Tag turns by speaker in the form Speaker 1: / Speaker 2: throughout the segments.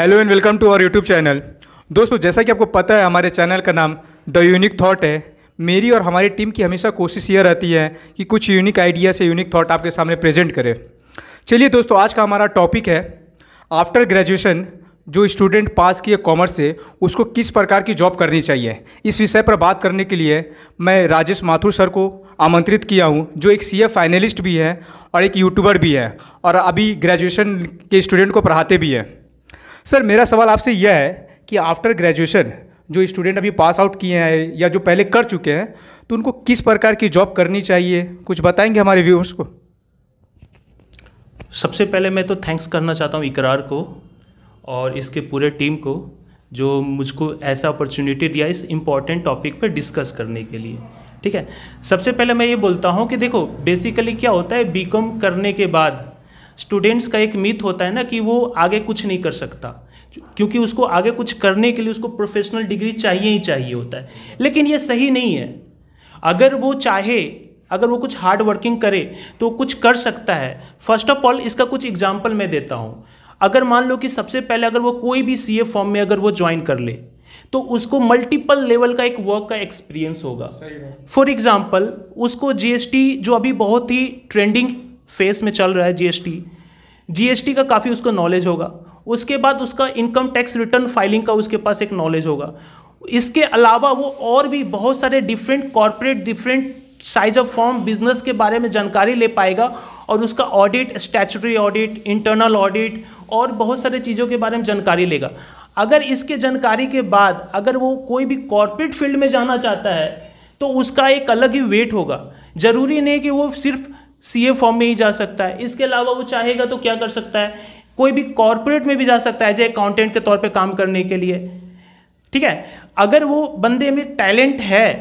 Speaker 1: Hello and welcome to our YouTube channel. दोस्तों, जैसा कि आपको पता है, हमारे चैनल का नाम द यूनिक थॉट है। मेरी और हमारी टीम की हमेशा कोशिश ये रहती है कि कुछ यूनिक आइडिया से यूनिक थॉट आपके सामने प्रेजेंट करें। चलिए दोस्तों, आज का हमारा टॉपिक है आफ्टर ग्रेजुएशन जो स्टूडेंट पास किए कॉमर्स से उसको किस प्रकार की जॉब करनी चाहिए। इस विषय पर बात करने के लिए मैं राजेश माथुर सर को आमंत्रित किया हूं, जो एक सीए फाइनलिस्ट भी है और एक यूट्यूबर भी है और अभी ग्रेजुएशन के स्टूडेंट को पढ़ाते भी हैं। सर, मेरा सवाल आपसे यह है कि आफ्टर ग्रेजुएशन जो स्टूडेंट अभी पास आउट किए हैं या जो पहले कर चुके हैं, तो उनको किस प्रकार की जॉब करनी चाहिए, कुछ बताएंगे हमारे व्यूअर्स को।
Speaker 2: सबसे पहले मैं तो थैंक्स करना चाहता हूँ इकरार को और इसके पूरे टीम को जो मुझको ऐसा अपॉर्चुनिटी दिया इस इम्पॉर्टेंट टॉपिक पर डिस्कस करने के लिए। ठीक है, सबसे पहले मैं ये बोलता हूँ कि देखो, बेसिकली क्या होता है, बीकॉम करने के बाद स्टूडेंट्स का एक मिथ होता है ना कि वो आगे कुछ नहीं कर सकता, क्योंकि उसको आगे कुछ करने के लिए उसको प्रोफेशनल डिग्री चाहिए ही चाहिए होता है। लेकिन ये सही नहीं है। अगर वो चाहे, अगर वो कुछ हार्ड वर्किंग करे तो कुछ कर सकता है। फर्स्ट ऑफ ऑल इसका कुछ एग्जांपल मैं देता हूँ। अगर मान लो कि सबसे पहले अगर वो कोई भी सीए फॉर्म में अगर वो ज्वाइन कर ले तो उसको मल्टीपल लेवल का एक वर्क का एक्सपीरियंस होगा। फॉर एग्जाम्पल, उसको जीएसटी जो अभी बहुत ही ट्रेंडिंग फेस में चल रहा है, जीएसटी का काफ़ी उसको नॉलेज होगा। उसके बाद उसका इनकम टैक्स रिटर्न फाइलिंग का उसके पास एक नॉलेज होगा। इसके अलावा वो और भी बहुत सारे different corporate, different size of form, business के बारे में जानकारी ले पाएगा और उसका audit, statutory audit, internal audit और बहुत सारे चीज़ों के बारे में जानकारी लेगा। अगर इसके जानकारी के बाद अगर वो कोई भी कॉर्पोरेट फील्ड में जाना चाहता है तो उसका एक अलग ही वेट होगा। जरूरी नहीं कि वो सिर्फ सीए फॉर्म में ही जा सकता है, इसके अलावा वो चाहेगा तो क्या कर सकता है, कोई भी कॉर्पोरेट में भी जा सकता है, जैसे अकाउंटेंट के तौर पे काम करने के लिए। ठीक है, अगर वो बंदे में टैलेंट है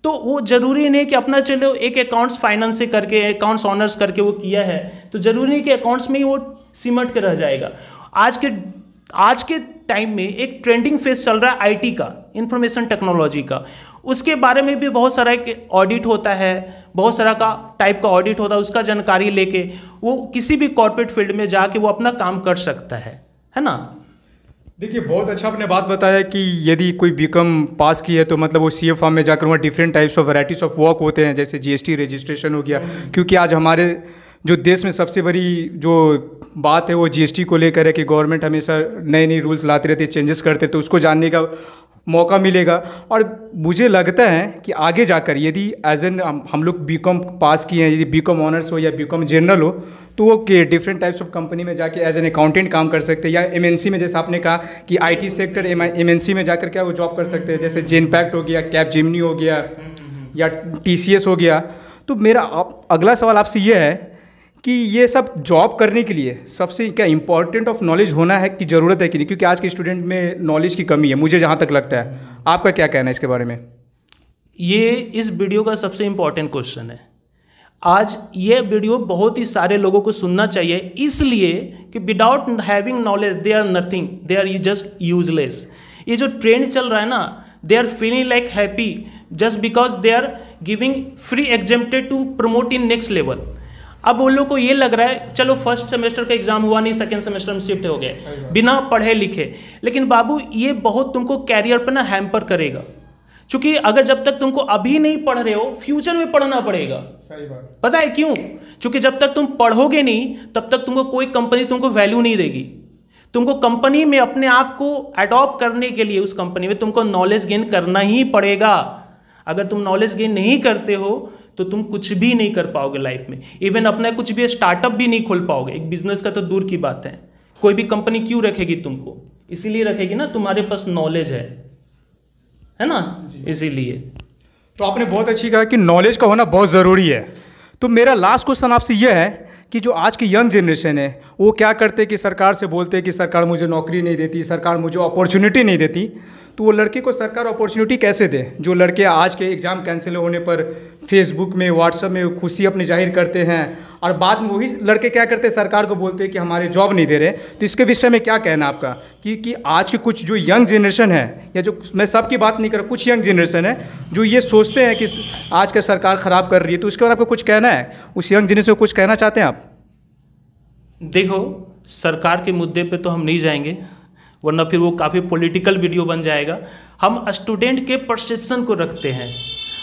Speaker 2: तो वो जरूरी नहीं कि अपना चलो एक अकाउंट्स फाइनेंस से करके, अकाउंट्स ऑनर्स करके वो किया है तो जरूरी नहीं कि अकाउंट्स में ही वो सिमट के रह जाएगा। आज के टाइम में एक ट्रेंडिंग फेज चल रहा है आईटी का, इंफॉर्मेशन टेक्नोलॉजी का। उसके बारे में भी बहुत सारा एक ऑडिट होता है, बहुत सारा का टाइप का ऑडिट होता है। उसका जानकारी लेके वो किसी भी कॉर्पोरेट फील्ड में जाके वो अपना काम कर सकता है ना।
Speaker 1: देखिए, बहुत अच्छा आपने बात बताया कि यदि कोई बीकॉम पास की है तो मतलब वो सीए फॉर्म में जाकर वहाँ different types of varieties of work होते हैं, जैसे जीएसटी रजिस्ट्रेशन हो गया। क्योंकि आज हमारे जो देश में सबसे बड़ी जो बात है वो जीएसटी को लेकर है कि गवर्नमेंट हमेशा नए नए रूल्स लाती रहती है, चेंजेस करते, तो उसको जानने का मौका मिलेगा। और मुझे लगता है कि आगे जाकर यदि एज एन हम लोग बीकॉम पास किए हैं, यदि बीकॉम ऑनर्स हो या बीकॉम जनरल हो, तो वो डिफरेंट टाइप्स ऑफ कंपनी में जाके एज एन अकाउंटेंट काम कर सकते हैं, या एमएनसी में, जैसे आपने कहा कि आईटी सेक्टर एमएनसी में जाकर क्या वो जॉब कर सकते हैं, जैसे जेनपैक्ट हो गया, कैपजेमिनी हो गया या टीसीएस हो गया। तो मेरा अगला सवाल आपसे ये है कि ये सब जॉब करने के लिए सबसे क्या इंपॉर्टेंट ऑफ नॉलेज होना है कि ज़रूरत है कि नहीं, क्योंकि आज के स्टूडेंट में नॉलेज की कमी है, मुझे जहाँ तक लगता है। आपका क्या कहना है इसके बारे में?
Speaker 2: ये इस वीडियो का सबसे इम्पॉर्टेंट क्वेश्चन है। आज ये वीडियो बहुत ही सारे लोगों को सुनना चाहिए, इसलिए कि without having knowledge they are nothing, they are just useless. ये जो ट्रेंड चल रहा है ना, they are feeling like happy just because they are giving free exempted to promote in next level. अब उन लोग को ये लग रहा है चलो फर्स्ट सेमेस्टर का एग्जाम हुआ नहीं, सेकंड सेमेस्टर में शिफ्ट हो गए बिना पढ़े लिखे। लेकिन बाबू, ये बहुत तुमको कैरियर पर ना हैम्पर करेगा, क्योंकि अगर जब तक तुमको अभी नहीं पढ़ रहे हो, फ्यूचर में पढ़ना पड़ेगा।
Speaker 1: सही बात।
Speaker 2: पता है क्यों? क्योंकि जब तक तुम पढ़ोगे नहीं तब तक तुमको कोई कंपनी तुमको वैल्यू नहीं देगी। तुमको कंपनी में अपने आप को अडॉप्ट करने के लिए उस कंपनी में तुमको नॉलेज गेन करना ही पड़ेगा। अगर तुम नॉलेज गेन नहीं करते हो तो तुम कुछ भी नहीं कर पाओगे लाइफ में। इवन अपना कुछ भी स्टार्टअप भी नहीं खोल पाओगे। एक बिजनेस का तो दूर की बात है, कोई भी कंपनी क्यों रखेगी तुमको? इसीलिए रखेगी ना तुम्हारे पास नॉलेज है ना, इसीलिए।
Speaker 1: तो आपने बहुत अच्छी कहा कि नॉलेज का होना बहुत ज़रूरी है। तो मेरा लास्ट क्वेश्चन आपसे यह है कि जो आज की यंग जनरेशन है वो क्या करते हैं कि सरकार से बोलते हैं कि सरकार मुझे नौकरी नहीं देती, सरकार मुझे अपॉर्चुनिटी नहीं देती। तो वो लड़के को सरकार अपॉर्चुनिटी कैसे दे? जो लड़के आज के एग्ज़ाम कैंसिल होने पर फेसबुक में, व्हाट्सएप में खुशी अपनी जाहिर करते हैं और बाद में वही लड़के क्या करते हैं, सरकार को बोलते हैं कि हमारे जॉब नहीं दे रहे। तो इसके विषय में क्या कहना है आपका कि आज की कुछ जो यंग जनरेशन है, या जो मैं सबकी बात नहीं कर रहा, कुछ यंग जनरेशन है जो ये सोचते हैं कि आज का सरकार ख़राब कर रही है, तो उसके बाद आपको कुछ कहना है? उस यंग जनरेशन को कुछ कहना चाहते हैं आप?
Speaker 2: देखो, सरकार के मुद्दे पे तो हम नहीं जाएंगे, वरना फिर वो काफ़ी पॉलिटिकल वीडियो बन जाएगा। हम स्टूडेंट के परसेप्शन को रखते हैं,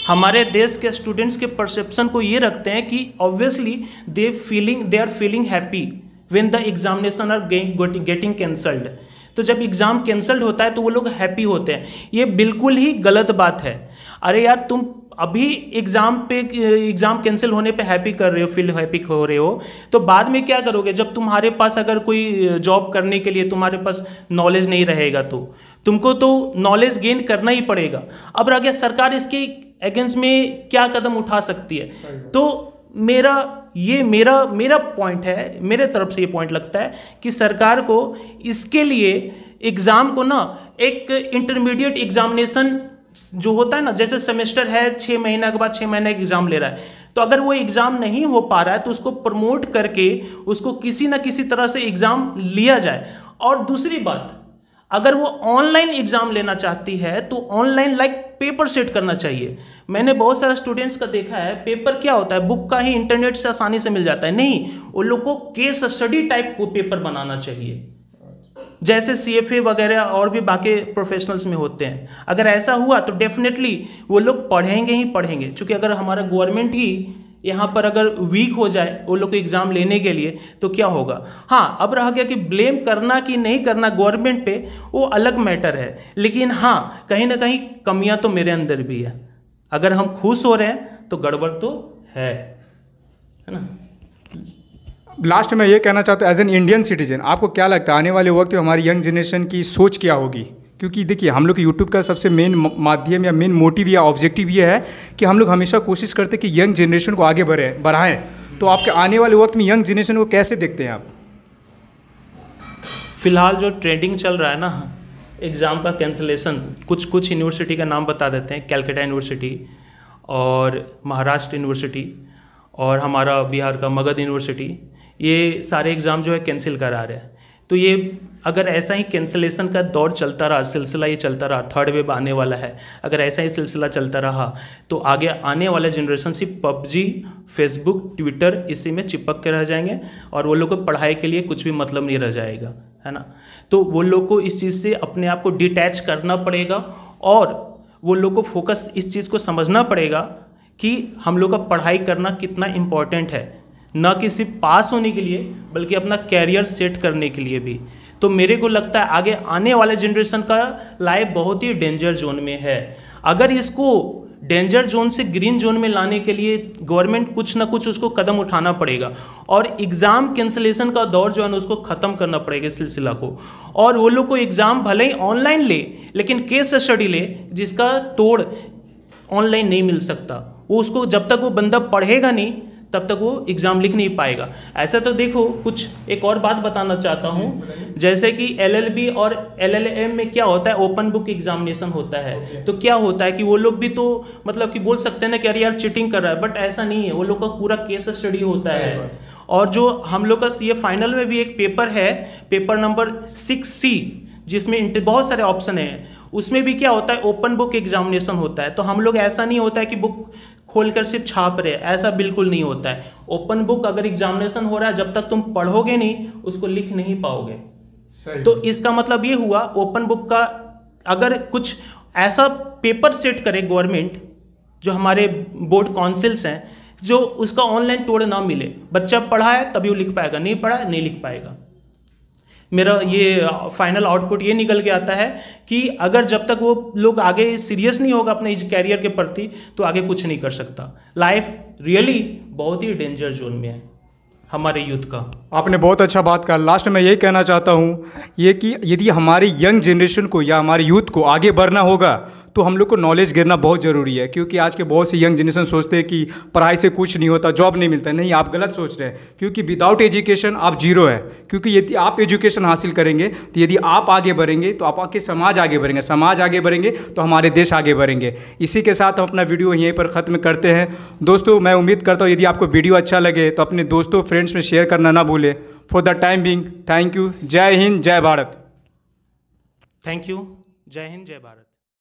Speaker 2: हमारे देश के स्टूडेंट्स के परसेप्शन को ये रखते हैं कि obviously they are feeling happy when the examination are getting cancelled. तो जब एग्ज़ाम कैंसल्ड होता है तो वो लोग हैप्पी होते हैं। ये बिल्कुल ही गलत बात है। अरे यार, तुम अभी एग्ज़ाम कैंसिल होने पे हैप्पी कर रहे हो, फील हैप्पी हो रहे हो, तो बाद में क्या करोगे जब तुम्हारे पास अगर कोई जॉब करने के लिए तुम्हारे पास नॉलेज नहीं रहेगा तो तुमको तो नॉलेज गेन करना ही पड़ेगा। अब रह गया सरकार इसके अगेंस्ट में क्या कदम उठा सकती है। तो मेरा पॉइंट है, मेरे तरफ से ये पॉइंट लगता है कि सरकार को इसके लिए एग्ज़ाम को ना एक इंटरमीडिएट एग्जामिनेशन जो होता है ना, जैसे सेमेस्टर है 6 महीना के बाद 6 महीने का एग्ज़ाम ले रहा है, तो अगर वो एग्ज़ाम नहीं हो पा रहा है तो उसको प्रमोट करके उसको किसी ना किसी तरह से एग्ज़ाम लिया जाए। और दूसरी बात, अगर वो ऑनलाइन एग्ज़ाम लेना चाहती है तो ऑनलाइन पेपर सेट करना चाहिए। मैंने बहुत सारे स्टूडेंट्स का देखा है, पेपर क्या होता है, बुक का ही इंटरनेट से आसानी से मिल जाता है। नहीं, वो लोग को केस स्टडी टाइप को पेपर बनाना चाहिए, जैसे CFA वगैरह और भी बाकी प्रोफेशनल्स में होते हैं। अगर ऐसा हुआ तो डेफिनेटली वो लोग पढ़ेंगे ही पढ़ेंगे, क्योंकि अगर हमारा गवर्नमेंट ही यहाँ पर अगर वीक हो जाए वो लोग को एग्ज़ाम लेने के लिए तो क्या होगा। हाँ, अब रह गया कि ब्लेम करना कि नहीं करना गवर्नमेंट पे, वो अलग मैटर है। लेकिन हाँ, कहीं ना कहीं कमियाँ तो मेरे अंदर भी है। अगर हम खुश हो रहे हैं तो गड़बड़ तो है ना।
Speaker 1: लास्ट में ये कहना चाहता हूँ, एज एन इंडियन सिटीजन आपको क्या लगता है आने वाले वक्त में हमारी यंग जनरेशन की सोच क्या होगी? क्योंकि देखिए, हम लोग यूट्यूब का सबसे मेन माध्यम या मेन मोटिव या ऑब्जेक्टिव ये है कि हम लोग हमेशा कोशिश करते हैं कि यंग जनरेशन को आगे बढ़ाएं। तो आपके आने वाले वक्त में यंग जनरेशन को कैसे देखते हैं आप?
Speaker 2: फिलहाल जो ट्रेंडिंग चल रहा है ना, एग्ज़ाम का कैंसिलेशन, कुछ यूनिवर्सिटी का नाम बता देते हैं, कैलकाटा यूनिवर्सिटी और महाराष्ट्र यूनिवर्सिटी और हमारा बिहार का मगध यूनिवर्सिटी, ये सारे एग्ज़ाम जो है कैंसिल करा रहे हैं। तो ये अगर ऐसा ही कैंसिलेशन का दौर चलता रहा, सिलसिला ये चलता रहा, थर्ड वेव आने वाला है, अगर ऐसा ही सिलसिला चलता रहा तो आगे आने वाले जनरेशन सिर्फ PUBG, फेसबुक, ट्विटर इसी में चिपक के रह जाएंगे और वो लोग को पढ़ाई के लिए कुछ भी मतलब नहीं रह जाएगा, है ना। तो वो लोग को इस चीज़ से अपने आप को डिटैच करना पड़ेगा और वो लोग को फोकस इस चीज़ को समझना पड़ेगा कि हम लोग का पढ़ाई करना कितना इम्पॉर्टेंट है, न कि सिर्फ पास होने के लिए बल्कि अपना कैरियर सेट करने के लिए भी। तो मेरे को लगता है आगे आने वाले जनरेशन का लाइफ बहुत ही डेंजर जोन में है। अगर इसको डेंजर जोन से ग्रीन जोन में लाने के लिए गवर्नमेंट कुछ ना कुछ उसको कदम उठाना पड़ेगा और एग्ज़ाम कैंसिलेशन का दौर जो है ना उसको ख़त्म करना पड़ेगा इस सिलसिला को। और वो लोग को एग्ज़ाम भले ही ऑनलाइन ले लेकिन केस स्टडी ले जिसका तोड़ ऑनलाइन नहीं मिल सकता। वो उसको जब तक वो बंदा पढ़ेगा नहीं तब तक वो एग्ज़ाम लिख नहीं पाएगा। ऐसा तो देखो, कुछ एक और बात बताना चाहता हूँ, जैसे कि LLB और LLM में क्या होता है, ओपन बुक एग्जामिनेशन होता है। तो क्या होता है कि वो लोग भी तो मतलब कि बोल सकते हैं ना कि अरे यार चीटिंग कर रहा है, बट ऐसा नहीं है। वो लोग का पूरा केस स्टडी होता है। और जो हम लोग का CA फाइनल में भी एक पेपर है, पेपर नंबर 6C, जिसमें बहुत सारे ऑप्शन हैं, उसमें भी क्या होता है, ओपन बुक एग्जामिनेशन होता है। तो हम लोग ऐसा नहीं होता है कि बुक खोलकर सिर्फ छाप रहे, ऐसा बिल्कुल नहीं होता है। ओपन बुक अगर एग्जामिनेशन हो रहा है, जब तक तुम पढ़ोगे नहीं उसको लिख नहीं पाओगे। तो इसका मतलब ये हुआ, ओपन बुक का अगर कुछ ऐसा पेपर सेट करे गवर्नमेंट, जो हमारे बोर्ड काउंसिल्स हैं, जो उसका ऑनलाइन तोड़ ना मिले। बच्चा पढ़ा है तभी वो लिख पाएगा, नहीं पढ़ा नहीं लिख पाएगा। मेरा ये फाइनल आउटपुट ये निकल के आता है कि अगर जब तक वो लोग आगे सीरियस नहीं होगा अपने कैरियर के प्रति तो आगे कुछ नहीं कर सकता। लाइफ रियली बहुत ही डेंजर जोन में है हमारे यूथ का।
Speaker 1: आपने बहुत अच्छा बात कहा। लास्ट में यही कहना चाहता हूँ ये कि यदि हमारी यंग जनरेशन को या हमारे यूथ को आगे बढ़ना होगा तो हम लोग को नॉलेज गिरना बहुत ज़रूरी है। क्योंकि आज के बहुत से यंग जनरेशन सोचते हैं कि पढ़ाई से कुछ नहीं होता, जॉब नहीं मिलता। नहीं, आप गलत सोच रहे हैं, क्योंकि विदाउट एजुकेशन आप जीरो है। क्योंकि यदि आप एजुकेशन हासिल करेंगे तो यदि आप आगे बढ़ेंगे तो आपके समाज आगे बढ़ेंगे, समाज आगे बढ़ेंगे तो हमारे देश आगे बढ़ेंगे। इसी के साथ हम अपना वीडियो यहीं पर ख़त्म करते हैं। दोस्तों, मैं उम्मीद करता हूँ यदि आपको वीडियो अच्छा लगे तो अपने दोस्तों फ्रेंड्स में शेयर करना ना भूलें। For the time being, thank you. जय हिंद, जय भारत।
Speaker 2: Thank you. जय हिंद, जय भारत।